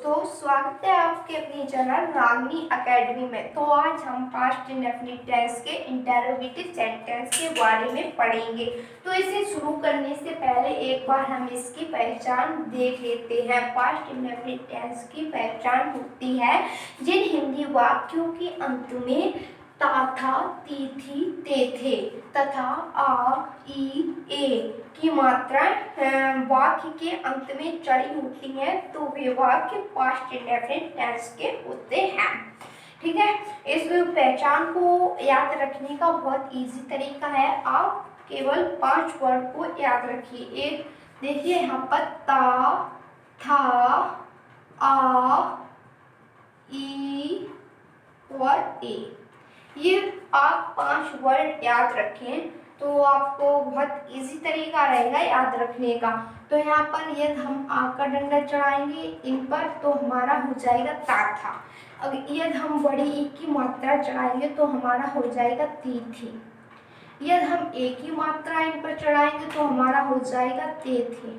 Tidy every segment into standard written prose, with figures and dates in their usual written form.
दोस्तों, स्वागत है आपके अपनी चैनल रागनी एकेडमी में। तो आज हम पास्ट इंडेफिनिट टेंस के इंटेरोगेटिव सेंटेंस के बारे में पढ़ेंगे। तो इसे शुरू करने से पहले एक बार हम इसकी पहचान देख लेते हैं। पास्ट इंडेफिनिट टेंस की पहचान होती है जिन हिंदी वाक्यों के अंत में ता था, ती थी, ते थे तथा आ, ई, ए की मात्रा वाक्य के अंत में चढ़ी होती है, तो वे वाक्य पास्ट इंडेफिनिट टेंस के होते हैं। ठीक है, इस पहचान को याद रखने का बहुत इजी तरीका है। आप केवल 5 वर्ड को याद रखिए। एक देखिए यहाँ पर ता, था, आ, ई और ए, ये आप 5 वर्ड याद रखें तो आपको बहुत इजी तरीका रहेगा याद रखने का। तो यहाँ पर यदि हम आ का डंडा चढ़ाएंगे इन पर तो हमारा हो जाएगा ता था। अगर यदि हम बड़ी ई की मात्रा चढ़ाएंगे तो हमारा हो जाएगा ती थी। यदि हम ए की मात्रा इन पर चढ़ाएंगे तो हमारा हो जाएगा ते थे।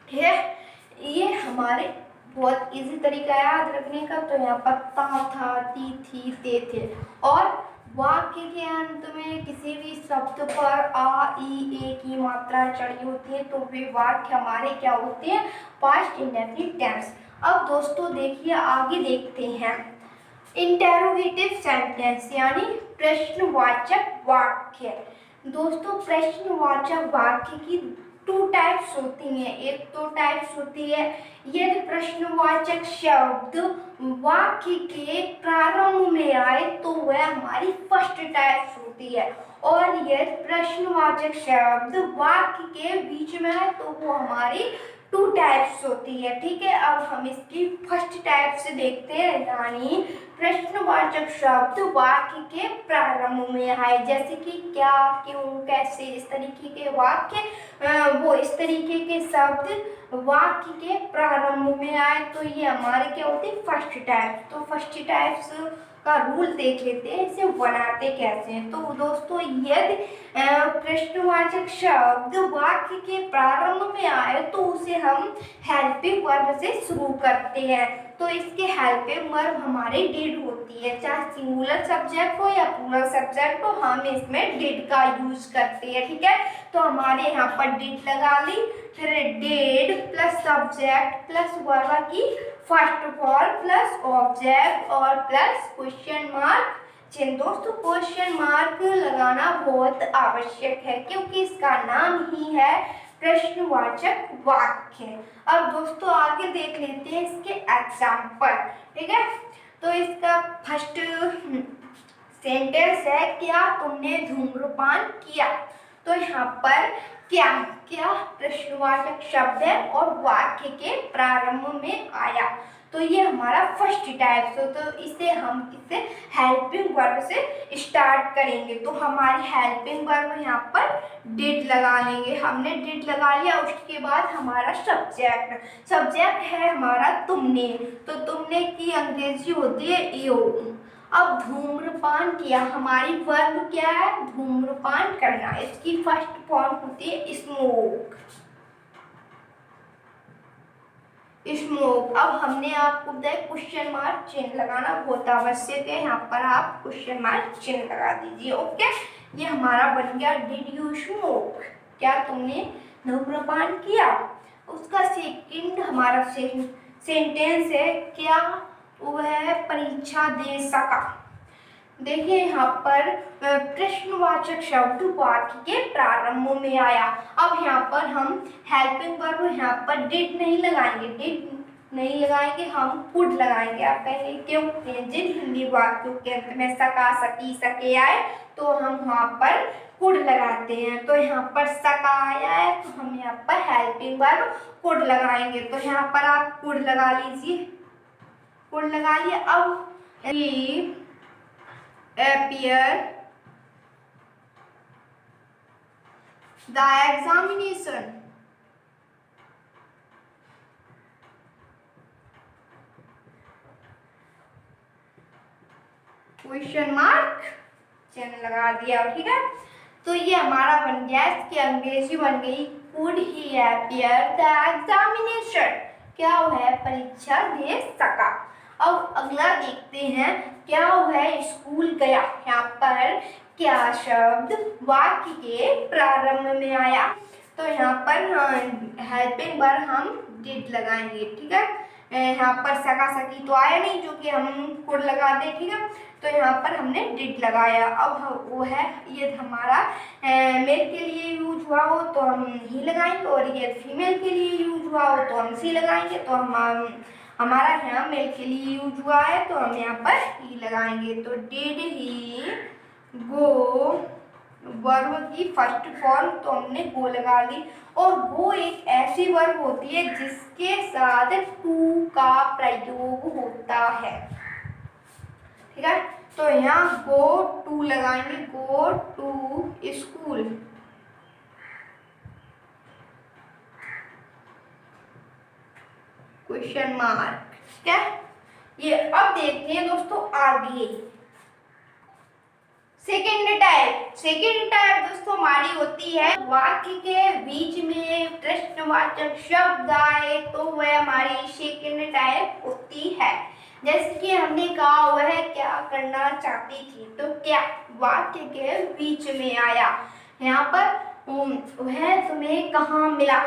ठीक है, ये हमारे बहुत इजी तरीका याद रखने का। तो यहाँ पर ता था, ती थी, ते थे। और वाक्य के अंत में किसी भी शब्द पर आ, ई, ए की मात्रा चढ़ी होती है तो वे वाक्य हमारे क्या होते हैं? Past indefinite tense. अब दोस्तों देखिए, आगे देखते हैं इंटेरोगेटिव सेंटेंस यानी प्रश्नवाचक वाक्य। दोस्तों, प्रश्नवाचक वाक्य की 2 टाइप्स होती हैं। एक तो टाइप्स होती है यदि प्रश्नवाचक शब्द वाक्य के प्रारंभ में आए तो वह हमारी फर्स्ट टाइप्स होती है, और यदि प्रश्नवाचक शब्द वाक्य के बीच में आए तो वो हमारी 2 टाइप्स होती है। ठीक है, अब हम इसकी फर्स्ट टाइप से देखते हैं, यानी प्रश्नवाचक शब्द वाक्य के प्रारंभ में आए, जैसे कि क्या, क्यों, कैसे, इस तरीके के वाक्य वो इस तरीके के शब्द वाक्य के प्रारंभ में आए तो ये हमारे क्या होते हैं? First type. तो फर्स्ट टाइप्स का रूल देख लेते हैं, इसे बनाते कैसे हैं। तो दोस्तों, यदि प्रश्नवाचक शब्द वाक्य के प्रारंभ में आए तो उसे हम हेल्पिंग वर्ब से शुरू करते हैं। तो इसके हेल्पिंग वर्ब हमारे डिड होती है, चाहे सिंगुलर सब्जेक्ट हो या प्लूरल सब्जेक्ट हो, हम इसमें डिड का यूज करते हैं। ठीक है, तो हमारे यहाँ पर डिड लगा ली, फिर did plus subject plus verb की फर्स्ट फॉर्म प्लस ऑब्जेक्ट और प्लस क्वेश्चन मार्क चिन्ह। दोस्तों, क्वेश्चन मार्क लगाना बहुत आवश्यक है क्योंकि इसका नाम ही है प्रश्नवाचक वाक्य। अब दोस्तों आगे देख लेते हैं इसके एग्जाम्पल। ठीक है, तो इसका फर्स्ट सेंटेंस है, क्या तुमने धूम्रपान किया? तो यहाँ पर क्या क्या प्रश्नवाचक शब्द है और वाक्य के प्रारंभ में आया, तो ये हमारा फर्स्ट टाइप। तो इसे हम किससे? हेल्पिंग वर्ब से स्टार्ट करेंगे। तो हमारी हेल्पिंग वर्ब यहाँ पर डिड लगा लेंगे। हमने डिड लगा लिया, उसके बाद हमारा सब्जेक्ट है हमारा तुमने। तो तुमने की अंग्रेजी होती है यू। अब धूम्रपान किया, हमारी वर्ब क्या है? धूम्रपान करना। इसकी फर्स्ट फॉर्म होती है स्मोक। अब हमने आपको बताया क्वेश्चन मार्क चिन्ह लगाना बहुत आवश्यक है, यहाँ पर आप क्वेश्चन मार्क चिन्ह लगा दीजिए। ओके, ये हमारा बन गया डिड यू स्मोक, क्या तुमने धूम्रपान किया। उसका सेकंड हमारा सेंटेंस है, क्या वह परीक्षा दे सका। देखिए यहाँ पर प्रश्नवाचक शब्द वाक्य के प्रारंभ में आया। अब यहाँ पर हम हेल्पिंग वर्ब यहाँ पर डिड नहीं लगाएंगे, हम कुड लगाएंगे। आप कहेंगे क्यों? जिन हिंदी वाक्यों के अंत में सका, सकी, सके आए तो हम वहाँ पर कुड लगाते हैं। तो यहाँ पर सका आया है तो हम यहाँ पर हेल्पिंग वर्ब कुड लगाएंगे। तो यहाँ पर आप कुड लगा लीजिए, कुड लगा लिए। अब appear the examination। Question mark चिन्ह लगा दिया। ठीक है, तो ये हमारा बन गया, इसकी अंग्रेजी बन गई could he appear the examination। क्या वह परीक्षा दे सका। अब अगला देखते हैं, क्या वह स्कूल गया। यहाँ पर क्या शब्द वाक्य के प्रारंभ में आया, तो यहाँ पर हेल्पिंग वर्ब हम डिड लगाएंगे, ठीक है। यहाँ पर सका सकी तो आया नहीं, जो कि हम कुड लगाते हैं, ठीक है। तो यहाँ पर हमने डिड लगाया। अब वो है ये हमारा मेल के लिए यूज हुआ हो तो हम ही लगाएंगे, और ये फीमेल के लिए यूज हुआ हो तो हम सी लगाएंगे। तो हम हमारा यहाँ मेल के लिए यूज हुआ है तो हम यहाँ पर ही लगाएंगे। तो डिड ही गो, वर्ब की फर्स्ट फॉर्म तो हमने गो लगा दी। और गो एक ऐसी वर्ब होती है जिसके साथ टू का प्रयोग होता है, ठीक है। तो यहाँ गो टू लगाएंगे, go to school. Question mark, ठीक है। ये अब देखते हैं दोस्तों आगे सेकेंड टाइप दोस्तों हमारी होती है वाक्य के बीच में प्रश्नवाचक शब्द आए तो वह हमारी सेकेंड टाइप होती है। जैसे कि हमने कहा वह क्या करना चाहती थी, तो क्या वाक्य के बीच में आया। यहाँ पर वह तुम्हें कहाँ मिला,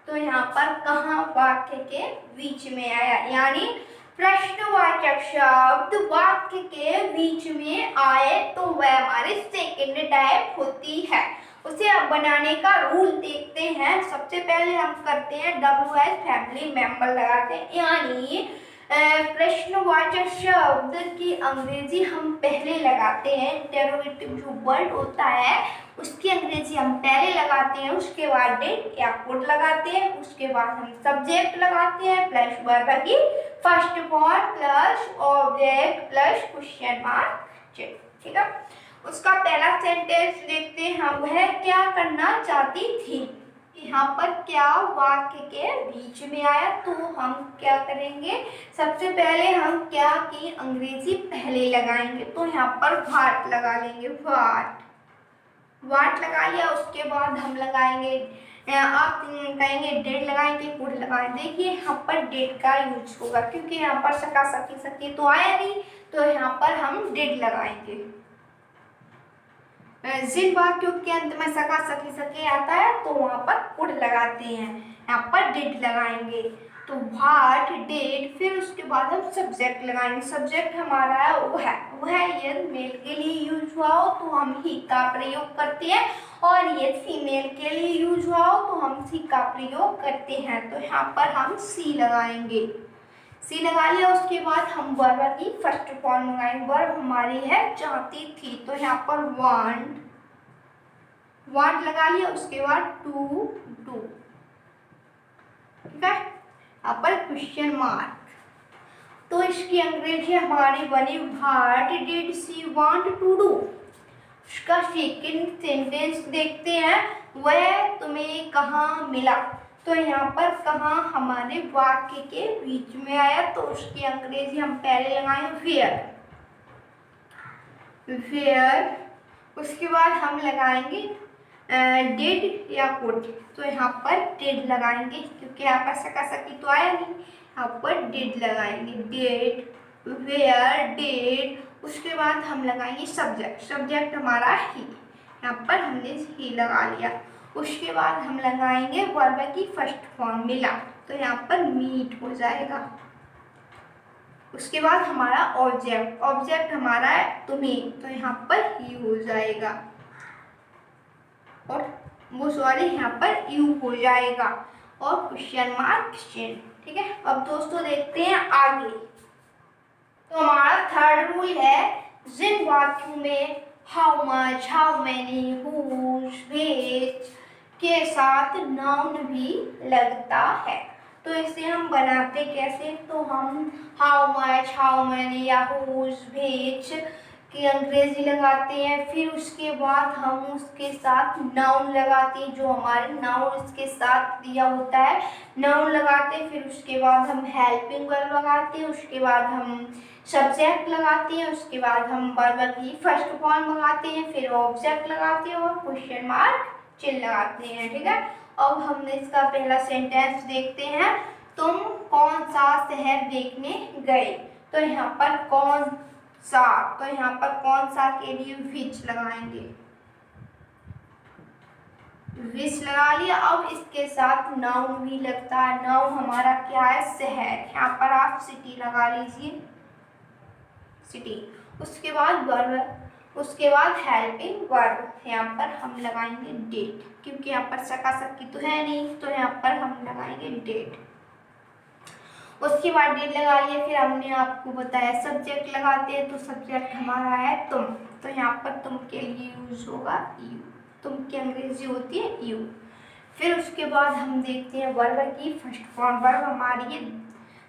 तो यहाँ पर कहाँ वाक्य के बीच में आया, यानी प्रश्नवाचक शब्द वाक्य के बीच में आए तो वह हमारी सेकेंड टाइप होती है। उसे अब बनाने का रूल देखते हैं। सबसे पहले हम करते हैं WH फैमिली मेंबर लगाते हैं, यानी प्रश्नवाचक शब्द की अंग्रेजी हम पहले लगाते हैं। इंटरोगेटिव जो वर्ड होता है उसकी अंग्रेजी हम पहले लगाते हैं, उसके बाद डिड या कुड लगाते हैं, उसके बाद हम सब्जेक्ट लगाते हैं प्लस वर्ब की first form plus object plus question mark, ठीक है। उसका पहला सेंटेंस देखते हैं हम, वह क्या करना चाहती थी। यहाँ पर क्या वाक्य के बीच में आया तो हम क्या करेंगे, सबसे पहले हम क्या की अंग्रेजी पहले लगाएंगे। तो यहाँ पर व्हाट लगा लेंगे, व्हाट लगा लिया। उसके बाद हम लगाएंगे, आप कहेंगे डेड लगाएंगे, कुड लगाएंगे। देखिए यहाँ पर डेड का यूज होगा क्योंकि यहाँ पर सका सकी सकी तो आया नहीं, तो यहाँ पर हम डेड लगाएंगे। जिन वाक्यों के अंत में सका सकी सके आता है तो वहां पर कुड लगाते हैं, यहाँ पर डिड लगाएंगे। तो व्हाट डिड, फिर उसके बाद हम सब्जेक्ट लगाएंगे। सब्जेक्ट हमारा है वह ये मेल के लिए यूज हुआ हो तो हम ही का प्रयोग करते हैं, और ये फीमेल के लिए यूज हुआ हो तो हम सी का प्रयोग करते हैं। तो यहाँ पर हम सी लगाएंगे, सी लगा लिया। उसके बाद हम वर्ब की फर्स्ट फॉर्म लगाएंगे। वर्ब हमारी है चाहती थी, तो यहाँ पर वांट लगा लिया। उसके बाद टू डू, ठीक है। यहाँ पर क्वेश्चन मार्क, तो इसकी अंग्रेजी हमारी बनी what did she want to do. उसका सेकंड सेंटेंस देखते हैं, वह तुम्हें कहाँ मिला। तो यहाँ पर कहाँ हमारे वाक्य के बीच में आया तो उसकी अंग्रेजी हम पहले लगाएंगे वेयर। उसके बाद हम लगाएंगे डिड या कुड, तो यहाँ पर डिड लगाएंगे क्योंकि यहाँ पर सका सकी तो आया नहीं, यहाँ पर डिड लगाएंगे, डिड वेयर डिड। उसके बाद हम लगाएंगे सब्जेक्ट हमारा ही, यहाँ पर हमने ही लगा लिया। उसके बाद हम लगाएंगे वर्ब की फर्स्ट फॉर्म मिला, तो यहाँ पर मीट हो जाएगा। उसके बाद हमारा ऑब्जेक्ट हमारा है तुम्हें, तो यहाँ पर ही हो जाएगा, और वो सॉरी यहाँ पर यू हो जाएगा, और क्वेश्चन मार्क क्वेश्चन, ठीक है। अब दोस्तों देखते हैं आगे। तो हमारा थर्ड रूल है, जिन वाक्यों में how much, how many, whose, which के साथ नाउन भी लगता है, तो इसे हम बनाते कैसे। तो हम हाउ मच, हाउ मेनी या हुज, व्हिच की अंग्रेजी लगाते हैं, फिर उसके बाद हम उसके साथ नाउन लगाते हैं, जो हमारे नाउन इसके साथ दिया होता है नाउन लगाते हैं। फिर उसके बाद हम हेल्पिंग वर्ब लगाते हैं, उसके बाद हम सब्जेक्ट लगाते हैं, उसके बाद हम वर्ब की फर्स्ट फॉर्म लगाते हैं, फिर ऑब्जेक्ट लगाते हैं और क्वेश्चन मार्क चिन्ह लगाते हैं, ठीक है। अब हमने इसका पहला सेंटेंस देखते हैं, तुम कौन सा शहर देखने गए। तो यहाँ पर कौन सा, तो यहाँ पर कौन सा के लिए विच लगाएंगे, विच लगा लिया। अब इसके साथ नाउन भी लगता है, नाउन हमारा क्या है, शहर। यहाँ पर आप सिटी लगा लीजिए, सिटी। उसके बाद वर्ब, उसके बाद हेल्पिंग वर्ब, यहाँ पर हम लगाएंगे डेट, क्योंकि यहाँ पर सका सकी तो है नहीं, तो यहाँ पर हम लगाएंगे डेट। उसके बाद डेट लगा लिया। फिर हमने आपको बताया सब्जेक्ट लगाते हैं, तो सब्जेक्ट हमारा है तुम, तो यहाँ पर तुम के लिए यूज होगा यू, तुम की अंग्रेजी होती है यू। फिर उसके बाद हम देखते हैं वर्ब की फर्स्ट फॉर्म। वर्ब हमारी है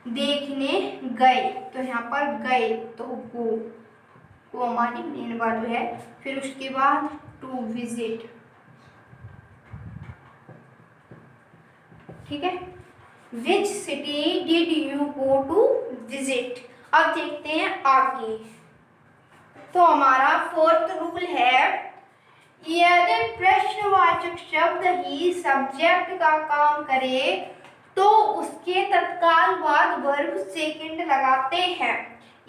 देखने गए, तो यहाँ पर गए तो गो, वो हमारी मेन वर्ब है। फिर उसके बाद टू विजिट, ठीक है। Which city did you go to visit. अब देखते हैं आगे, तो हमारा फोर्थ रूल है, यदि प्रश्नवाचक शब्द ही सब्जेक्ट का काम करे तो उसके तत्काल बाद वर्ब सेकंड लगाते हैं।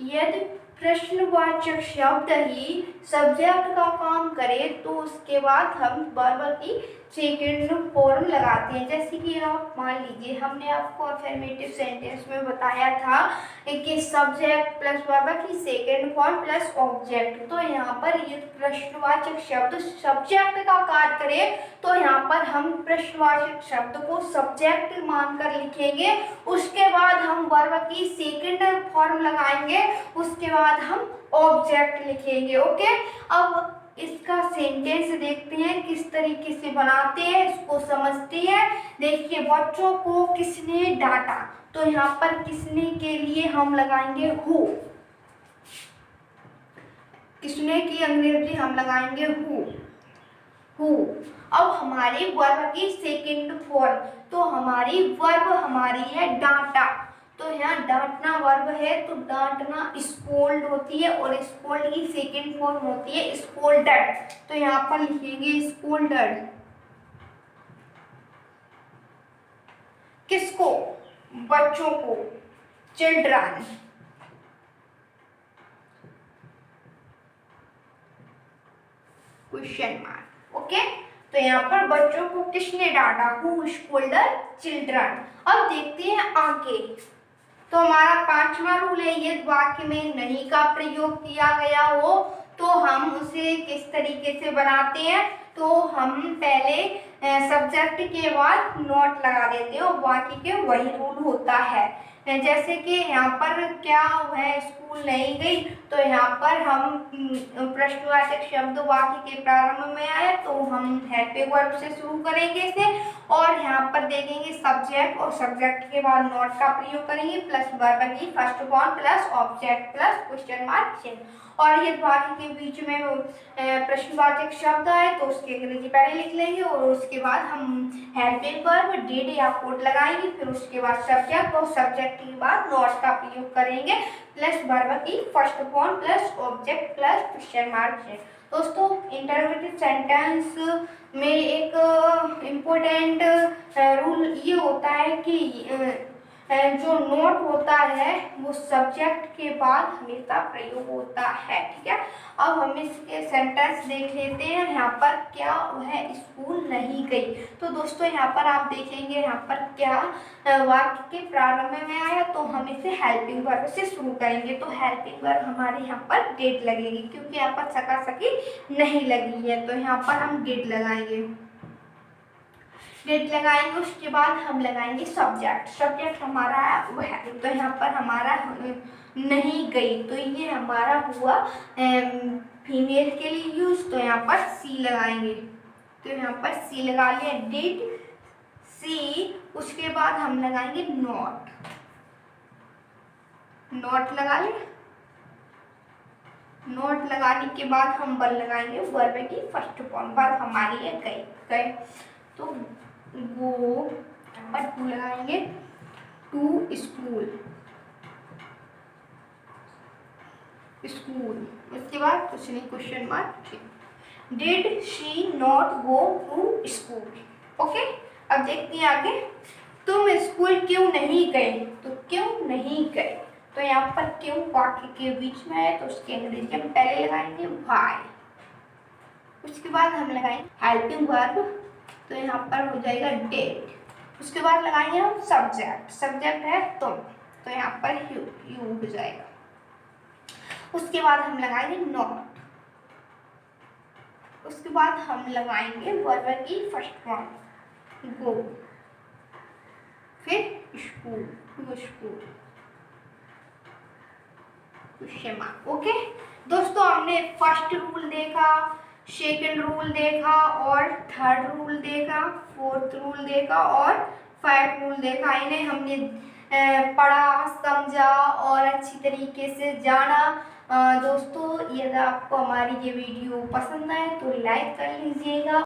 यदि प्रश्नवाचक शब्द ही सब्जेक्ट का काम करे तो उसके बाद हम वर्ब की सेकंड फॉर्म लगाते हैं। जैसे कि आप मान लीजिए, हमने आपको अफर्मेटिव सेंटेंस में बताया था कि सब्जेक्ट प्लस वर्ब की सेकंड फॉर्म प्लस ऑब्जेक्ट। तो यहाँ पर ये प्रश्नवाचक शब्द सब्जेक्ट का कार्य करे तो यहाँ पर हम प्रश्नवाचक शब्द को सब्जेक्ट मानकर लिखेंगे। उसके बाद हम वर्ब की सेकंड फॉर्म लगाएंगे, उसके बाद हम ऑब्जेक्ट लिखेंगे। ओके, अब इसका सेंटेंस देखते हैं किस तरीके से बनाते हैं, इसको समझते हैं। देखिए, बच्चों को किसने डांटा, तो यहाँ पर किसने के लिए हम लगाएंगे हु, किसने की अंग्रेजी हम लगाएंगे हु, हु। अब हमारी वर्ब की सेकंड फॉर्म, तो हमारी वर्ब हमारी है डांटा, तो यहाँ डांटना वर्ब है, तो डांटना स्कोल्ड होती है और स्कोल्ड की सेकंड फॉर्म होती है स्कोल्डेड, तो यहाँ पर लिखेंगे स्कोल्डेड। किसको, बच्चों को, चिल्ड्रन। Question mark. ओके, तो यहाँ पर बच्चों को किसने डांटा, हु स्कोल्डेड चिल्ड्रन। अब देखते हैं आगे, तो हमारा पांचवा रूल है, यदि वाक्य में नहीं का प्रयोग किया गया हो तो हम उसे किस तरीके से बनाते हैं। तो हम पहले सब्जेक्ट के बाद नॉट लगा देते हैं और वाक्य के वही रूल होता है। जैसे कि यहाँ पर क्या है, स्कूल नहीं गई, तो यहाँ पर हम प्रश्नवाचक शब्द वाक्य के प्रारंभ में आए तो हम हेल्पिंग वर्ब से शुरू करेंगे इसे, और यहाँ पर देखेंगे सब्जेक्ट और सब्जेक्ट के बाद नॉट का प्रयोग करेंगे प्लस वर्ब की first form plus object plus question mark चिन्ह। और ये वाक्य के बीच में प्रश्नवाचक शब्द आए तो उसकी अंग्रेजी पहले लिख लेंगे और उसके बाद हम हेल्पिंग वर्ब डिड या कोड लगाएंगे। फिर उसके बाद सब्जेक्ट और सब्जेक्ट के बाद नॉट का प्रयोग करेंगे प्लस वर्ब की first form plus object plus question mark चिन्ह। दोस्तों, इंटरोगेटिव सेंटेंस में एक इम्पोर्टेंट रूल ये होता है कि जो नोट होता है वो सब्जेक्ट के बाद हमेशा प्रयोग होता है, ठीक है। अब हम इसके सेंटेंस देख लेते हैं। यहाँ पर क्या है, स्कूल नहीं गई, तो दोस्तों यहाँ पर आप देखेंगे यहाँ पर क्या वाक्य के प्रारंभ में आया, तो हम इसे हेल्पिंग वर्ब से शुरू करेंगे। तो हेल्पिंग वर्ब हमारे यहाँ पर डेट लगेगी, क्योंकि यहाँ पर सका सकी नहीं लगी है, तो यहाँ पर हम डेट लगाएंगे, डेट लगाएंगे। उसके बाद हम लगाएंगे सब्जेक्ट, सब्जेक्ट हमारा वो है, तो यहाँ पर हमारा नहीं गई, तो ये हमारा हुआ फीमेल के लिए यूज, तो यहाँ पर सी लगाएंगे, तो यहाँ पर सी लगा लिया, डिड सी। उसके बाद हम लगाएंगे नॉट, नॉट लगा लिया। नोट लगाने के बाद हम वर लगाएंगे, वर्ब की फर्स्ट फॉर्म, वर्ब हमारी है गए, गए, तो गो पर टू लगाएंगे, टू स्कूल, स्कूल। उसके बाद कुछ नहीं, question mark. Did she not go to school. Okay, अब देखते हैं आगे, तुम स्कूल क्यों नहीं गए, तो क्यों नहीं गए, तो यहाँ पर क्यों वाक्य के बीच में है, तो उसके अंग्रेजी हम पहले लगाएंगे व्हाई। उसके बाद हम लगाएंगे हेल्पिंग वर्ब, तो यहाँ पर हो जाएगा डिड। उसके बाद लगाएंगे हम सब्जेक्ट, सब्जेक्ट है तुम, तो यहाँ पर यू हो जाएगा। उसके बाद हम लगाएंगे नॉट। उसके बाद हम लगाएंगे वर्ब की फर्स्ट फॉर्म गो, फिर स्कूल, स्कूल, ओके दोस्तों, हमने फर्स्ट रूल देखा, सेकंड रूल देखा और थर्ड रूल देखा, फोर्थ रूल देखा और फाइव रूल देखा। इन्हें हमने पढ़ा, समझा और अच्छी तरीके से जाना। दोस्तों, यदि आपको हमारी ये वीडियो पसंद आए तो लाइक कर लीजिएगा।